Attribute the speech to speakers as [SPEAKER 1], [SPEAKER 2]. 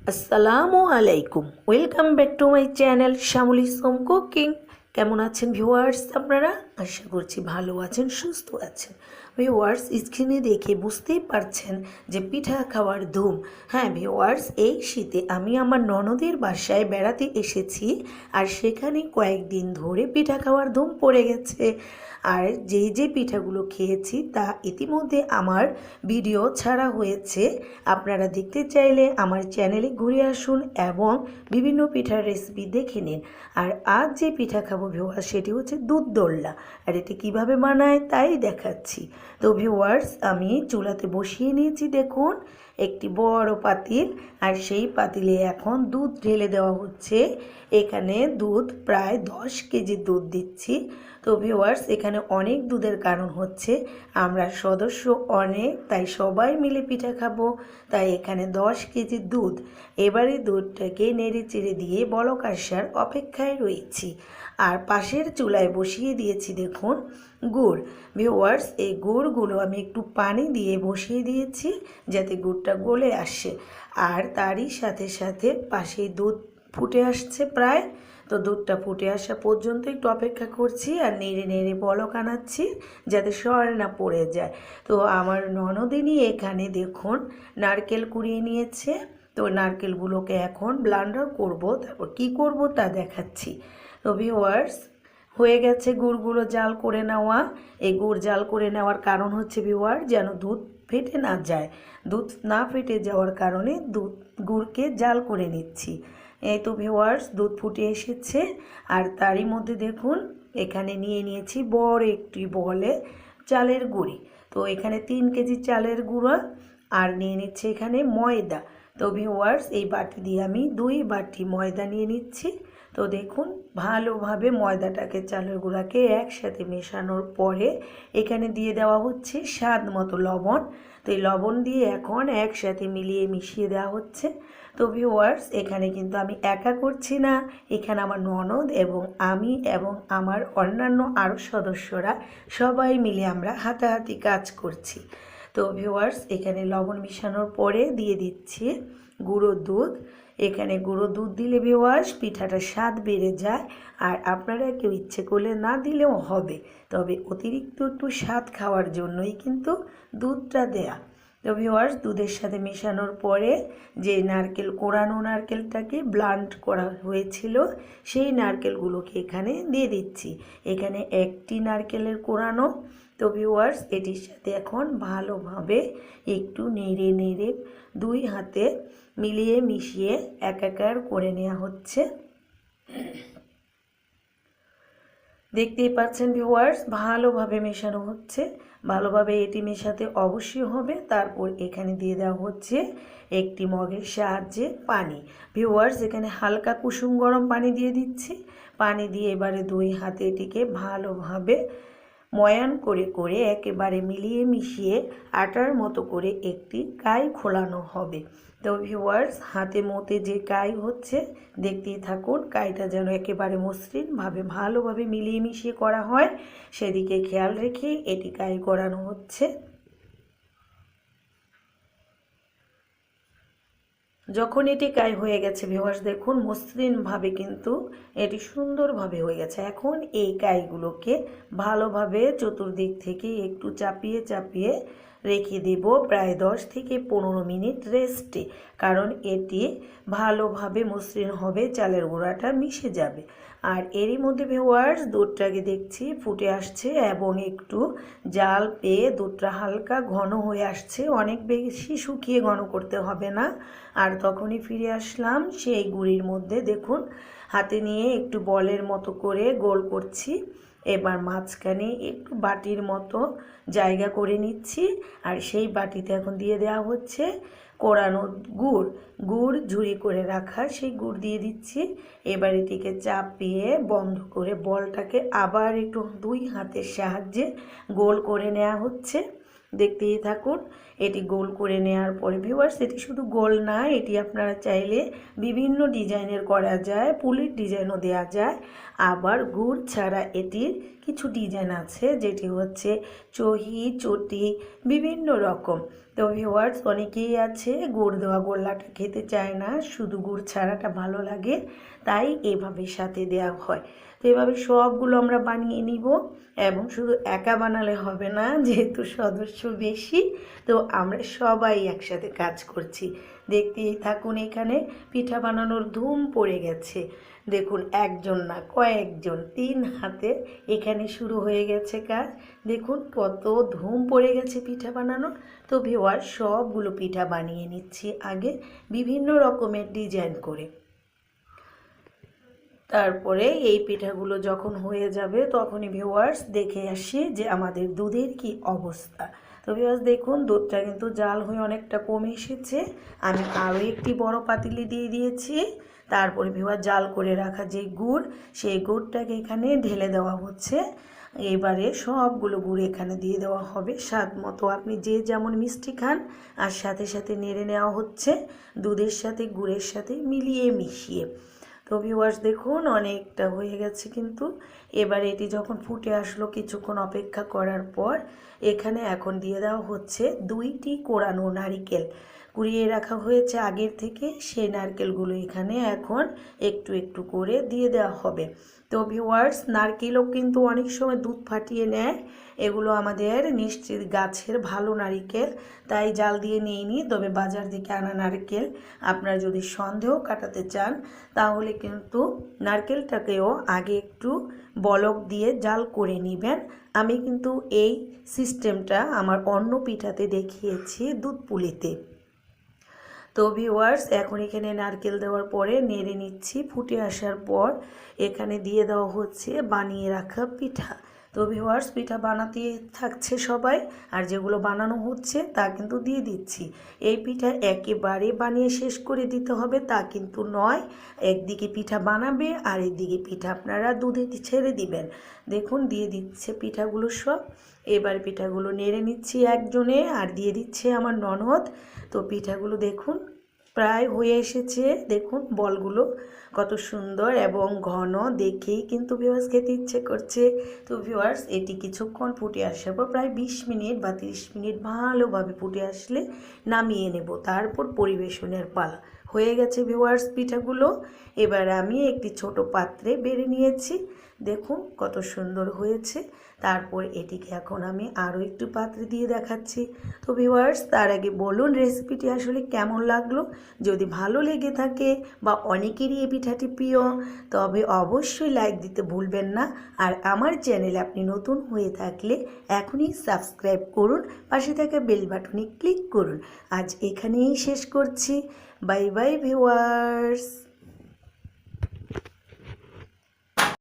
[SPEAKER 1] আসসালামু আলাইকুম, welcome back to my channel Shyamoli Som cooking. কেমন আছেন ভিউয়ার্স আপনারা? আশা করছি ভালো আছেন, সুস্থ আছেন। ভিউয়ার্স, স্ক্রিনে দেখে বুঝতেই পারছেন যে পিঠা খাওয়ার ধুম। হ্যাঁ ভিউয়ার্স, এই শীতে আমি আমার ননদের বাসায় বেড়াতে এসেছি, আর সেখানে কয়েকদিন ধরে পিঠা খাওয়ার ধুম পড়ে গেছে। আর যে পিঠাগুলো খেয়েছি তা ইতিমধ্যে আমার ভিডিও ছাড়া হয়েছে। আপনারা দেখতে চাইলে আমার চ্যানেলে ঘুরে আসুন এবং বিভিন্ন পিঠার রেসিপি দেখে নিন। আর আজ যে পিঠা খাবো ভিউয়ার্স, সেটি হচ্ছে দুধ দোল্লা। আর এটি কীভাবে বানায় তাই দেখাচ্ছি। তো ভিউয়ার্স, আমি চুলাতে বসিয়ে নিয়েছি দেখুন একটি বড় পাতিল, আর সেই পাতিলে এখন দুধ ঢেলে দেওয়া হচ্ছে। এখানে দুধ প্রায় 10 কেজি দুধ দিচ্ছি। তো ভিউয়ার্স, এখানে অনেক দুধের কারণ হচ্ছে আমরা সদস্য অনেক, তাই সবাই মিলে পিঠা খাবো, তাই এখানে 10 কেজি দুধ। এবারে দুধটাকে নেড়ে চেড়ে দিয়ে বলক আসার অপেক্ষায় রয়েছি। আর পাশের চুলায় বসিয়ে দিয়েছি দেখুন গুড়। ভিউয়ার্স, এই গুড়গুলো আমি একটু পানি দিয়ে বসিয়ে দিয়েছি যাতে গুড়টা গলে আসে। আর তারই সাথে সাথে পাশে দুধ ফুটে আসছে প্রায়। তো দুধটা ফুটে আসা পর্যন্ত একটু অপেক্ষা করছি আর নেড়ে নেড়ে বলক আনাচ্ছি যাতে সর না পড়ে যায়। তো আমার ননদিনী এখানে দেখুন নারকেল কুড়িয়ে নিয়েছে। তো নারকেলগুলোকে এখন ব্লেন্ডার করব, তারপর কি করব তা দেখাচ্ছি। তো ভিউয়ার্স, হয়ে গেছে গুড়গুলো জাল করে নেওয়া। এই গুড় জাল করে নেওয়ার কারণ হচ্ছে ভিউয়ার যেন দুধ ফেটে না যায়। দুধ না ফেটে যাওয়ার কারণে গুড়কে জাল করে নিচ্ছি। এই তো ভিউয়ার্স, দুধ ফুটে এসেছে। আর তারই মধ্যে দেখুন এখানে নিয়ে নিয়েছি বড় একটি বলে চালের গুঁড়ি। তো এখানে 3 কেজি চালের গুঁড়া আর নিয়ে নিচ্ছে এখানে ময়দা। তো ভিউয়ার্স, এই বাটি দিয়ে আমি 2 বাটি ময়দা নিয়ে নিচ্ছি। তো দেখুন ভালোভাবে ময়দাটাকে চালের গুঁড়াকে একসাথে মেশানোর পরে এখানে দিয়ে দেওয়া হচ্ছে স্বাদ মতো লবণ। তো এই লবণ দিয়ে এখন একসাথে মিলিয়ে মিশিয়ে দেওয়া হচ্ছে। তো ভিউয়ার্স, এখানে কিন্তু আমি একা করছি না, এখানে আমার ননদ এবং আমি এবং আমার অন্যান্য আরও সদস্যরা সবাই মিলে আমরা হাতাহাতি কাজ করছি। তো ভিউয়ার্স, এখানে লবণ মিশানোর পরে দিয়ে দিচ্ছি গুঁড়ো দুধ। এখানে গুঁড়ো দুধ দিলে ভিউয়ার্স পিঠাটার স্বাদ বেড়ে যায়। আর আপনারা কেউ ইচ্ছে করলে না দিলেও হবে, তবে অতিরিক্ত একটু স্বাদ খাওয়ার জন্যই কিন্তু দুধটা দেয়া। তো ভিউয়ার্স, দুধের সাথে মেশানোর পরে যে কোরানো নারকেলটাকে ব্লেন্ড করা হয়েছিল সেই নারকেলগুলোকে এখানে দিয়ে দিচ্ছি। এখানে একটি নারকেলের কোরানো। তো ভিউয়ার্স, এটির সাথে এখন ভালোভাবে একটু নেড়ে নেড়ে 2 হাতে মিলিয়ে মিশিয়ে একাকার করে নেওয়া হচ্ছে। দেখতেই পাচ্ছেন ভিউয়ার্স, ভালোভাবে মেশানো হচ্ছে। ভালোভাবে এটি মেশাতে অবশ্যই হবে। তারপর এখানে দিয়ে দেওয়া হচ্ছে একটি মগের সাহায্যে পানি। ভিউয়ার্স, এখানে হালকা কুসুম গরম পানি দিয়ে দিচ্ছি। পানি দিয়ে এবারে 2 হাতে এটিকে ভালোভাবে ময়ান করে করে একেবারে মিলিয়ে মিশিয়ে আটার মতো করে একটি কাই খোলানো হবে। তো ভিউয়ার্স, হাতে মতে যে কাই হচ্ছে দেখতেই থাকুন। কাইটা যেন একেবারে মসৃণভাবে ভালোভাবে মিলিয়ে মিশিয়ে করা হয় সেদিকে খেয়াল রেখে এটি কাই করানো হচ্ছে। যখন এটি কাই হয়ে গেছে ভিউয়ার্স, দেখুন মসৃণভাবে কিন্তু এটি সুন্দরভাবে হয়ে গেছে। এখন এই কাইগুলোকে ভালোভাবে চতুর্দিক থেকে একটু চাপিয়ে চাপিয়ে রেখে দেব প্রায় 10 থেকে 15 মিনিট রেস্টে, কারণ এটি ভালোভাবে মসৃণ হবে, চালের গুঁড়াটা মিশে যাবে। আর এরই মধ্যে ভিউয়ার্স, দুধটাকে দেখছি ফুটে আসছে এবং একটু জাল পেয়ে দুধটা হালকা ঘন হয়ে আসছে। অনেক বেশি শুকিয়ে ঘন করতে হবে না। আর তখনই ফিরে আসলাম সেই গুঁড়ির মধ্যে। দেখুন হাতে নিয়ে একটু বলের মতো করে গোল করছি। এবার মাঝখানে একটু বাটির মতো জায়গা করে নিচ্ছি, আর সেই বাটিতে এখন দিয়ে দেওয়া হচ্ছে কোরানো গুড় ঝুরি করে রাখা সেই গুড় দিয়ে দিচ্ছি। এবার এটিকে চাপিয়ে বন্ধ করে বলটাকে আবার একটু 2 হাতের সাহায্যে গোল করে নেওয়া হচ্ছে। দেখতেই থাকুন। এটি গোল করে নেওয়ার পরে ভিউয়ার্স, এটি শুধু গোল না, এটি আপনারা চাইলে বিভিন্ন ডিজাইনের করা যায়, পুলির ডিজাইনও দেওয়া যায়। আবার গুড় ছাড়া এটির কিছু ডিজাইন আছে যেটি হচ্ছে চটি বিভিন্ন রকম। তো ভিউয়ার্স অনেকেই আছে গুড় দেওয়া গোল্লাটা খেতে চায় না, শুধু গুড় ছাড়াটা ভালো লাগে, তাই এভাবে সাথে দেওয়া হয়। তো এভাবে সবগুলো আমরা বানিয়ে নিব এবং শুধু একা বানালে হবে না, যেহেতু সদস্য বেশি তো আমরা সবাই একসাথে কাজ করছি। দেখতেই থাকুন, এখানে পিঠা বানানোর ধুম পড়ে গেছে। দেখুন একজন না কয়েকজন, 3 হাতে এখানে শুরু হয়ে গেছে কাজ। দেখুন কত ধুম পড়ে গেছে পিঠা বানানোর। তো ভিউয়ার সবগুলো পিঠা বানিয়ে নিচ্ছি আগে বিভিন্ন রকমের ডিজাইন করে। তারপরে এই পিঠাগুলো যখন হয়ে যাবে তখনই ভিউয়ার্স দেখে আসি যে আমাদের দুধের কি অবস্থা। তো ভিউয়ার্স দেখুন দুধটা কিন্তু জাল হয়ে অনেকটা কমে এসেছে। আমি আরও একটি বড় পাতিলে দিয়ে দিয়েছি। তারপরে ভিউয়ার জাল করে রাখা যে গুড়, সেই গুড়টাকে এখানে ঢেলে দেওয়া হচ্ছে। এবারে সবগুলো গুড় এখানে দিয়ে দেওয়া হবে স্বাদ মতো, আপনি যে যেমন মিষ্টি খান। আর সাথে সাথে নেড়ে নেওয়া হচ্ছে দুধের সাথে গুড়ের সাথে মিলিয়ে মিশিয়ে। তো ভিউয়ার্স দেখুন অনেকটা হয়ে গেছে কিন্তু। এবার এটি যখন ফুটে আসলো কিছুক্ষণ অপেক্ষা করার পর এখানে এখন দিয়ে দেওয়া হচ্ছে 2টি কোরানো নারকেল কুড়িয়ে রাখা হয়েছে আগের থেকে, সেই নারকেলগুলো এখানে এখন একটু একটু করে দিয়ে দেওয়া হবে। তো ভিউয়ার্স নারকেলও কিন্তু অনেক সময় দুধ ফাটিয়ে নেয়, এগুলো আমাদের নিশ্চিত গাছের ভালো নারকেল, তাই জাল দিয়ে নিইনি। তবে বাজার থেকে আনা নারকেল আপনারা যদি সন্দেহ কাটাতে চান তাহলে কিন্তু নারকেলটাকেও আগে একটু বলক দিয়ে জাল করে নেবেন। আমি কিন্তু এই সিস্টেমটা আমার অন্য পিঠাতে দেখিয়েছি দুধ পুলিতে। তো ভিউয়ার্স এখন এখানে নারকেল দেওয়ার পরে নেড়ে নিচ্ছি। ফুটে আসার পর এখানে দিয়ে দেওয়া হচ্ছে বানিয়ে রাখা পিঠা। তো ভিউয়ার্স পিঠা বানাতে থাকছে সবাই, আর যেগুলো বানানো হচ্ছে তা কিন্তু দিয়ে দিচ্ছি। এই পিঠা একেবারে বানিয়ে শেষ করে দিতে হবে তা কিন্তু নয়, একদিকে পিঠা বানাবে আর একদিকে পিঠা আপনারা দুধে ছেড়ে দিবেন। দেখুন দিয়ে দিচ্ছে পিঠাগুলো সব। এবার পিঠাগুলো নেড়ে নিচ্ছি একজনে, আর দিয়ে দিচ্ছে আমার ননদ। তো পিঠাগুলো দেখুন প্রায় হয়ে এসেছে, দেখুন বলগুলো কত সুন্দর এবং ঘন, দেখেই কিন্তু ভিউয়ার্স খেতে ইচ্ছে করছে। তো ভিউয়ার্স এটি কিছুক্ষণ ফুটে আসার পর প্রায় 20 মিনিট বা 30 মিনিট ভালোভাবে ফুটে আসলে নামিয়ে নেব, তারপর পরিবেশনের পালা। হয়ে গেছে ভিউয়ার্স পিঠাগুলো। এবার আমি একটি ছোট পাত্রে বেড়ে নিয়েছি, দেখুন কত সুন্দর হয়েছে। তারপর এটিকে এখন আমি আরও একটু পাত্রে দিয়ে দেখাচ্ছি। তো ভিউয়ার্স তার আগে বলুন রেসিপিটি আসলে কেমন লাগলো। যদি ভালো লেগে থাকে বা অনেকেরই এই পিঠাটি প্রিয় তবে অবশ্যই লাইক দিতে ভুলবেন না। আর আমার চ্যানেলে আপনি নতুন হয়ে থাকলে এখনই সাবস্ক্রাইব করুন, পাশে থাকা বেল বাটনে ক্লিক করুন। আজ এখানেই শেষ করছি। Bye bye viewers.